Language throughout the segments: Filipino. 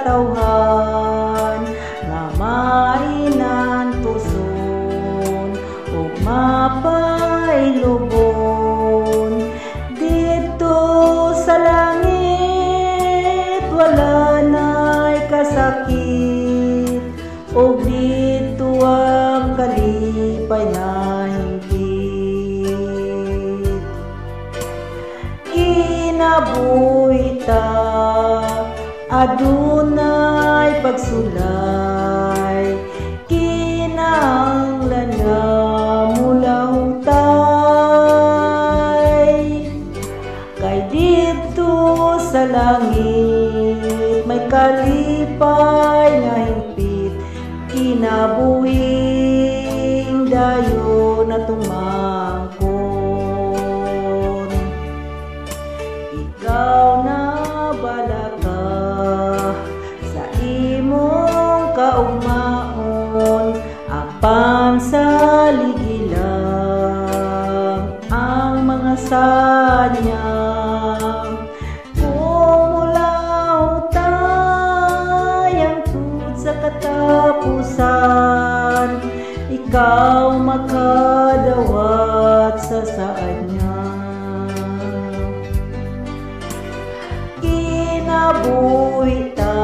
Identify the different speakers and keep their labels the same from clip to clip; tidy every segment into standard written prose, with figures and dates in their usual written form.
Speaker 1: katawhan nga mainan tuson ug mapay lubon. Dito sa langit wala na'y kasakit, ug dito ang kalipay na hingpit. Kinabuhi ta adunay pagsulay, kinahanglan nga mula hutay. Kay dito sa langit may kalipay nga hingpit, kinabuhing dayon na tumangkon. Ikaw na bala ka sa imong kaugmaon, apan saligi lang ang mga sanyang. Kung mula hutay hangtod sa katapusan, ikaw makadawat sa saad niya. Kinabuhi ta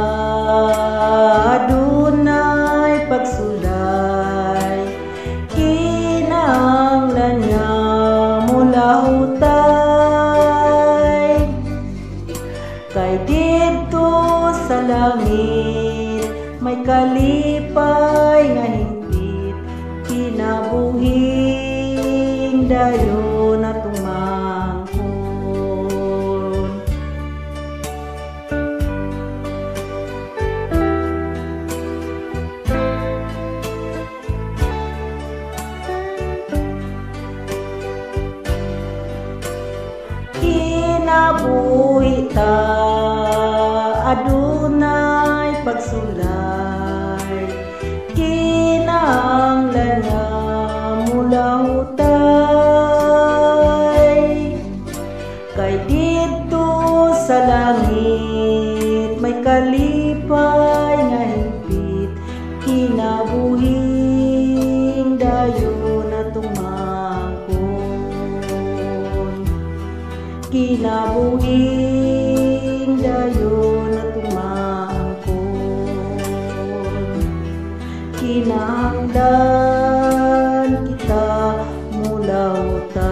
Speaker 1: adunay pagsulay, kinahanglan nga mula hutay. Kay dito sa langit may kalipay nga hingpit, kinabuhing dayon na tumangkon. Kinabuhi ta adunay pagsulay, kinahanglan nga mula hutay. Kay dito sa langit may kalipay nga hingpit, kinabuhing dayon na tumangkon. Kinabuhing dayon na tumangkon. Kinahanglan kita mula hutay.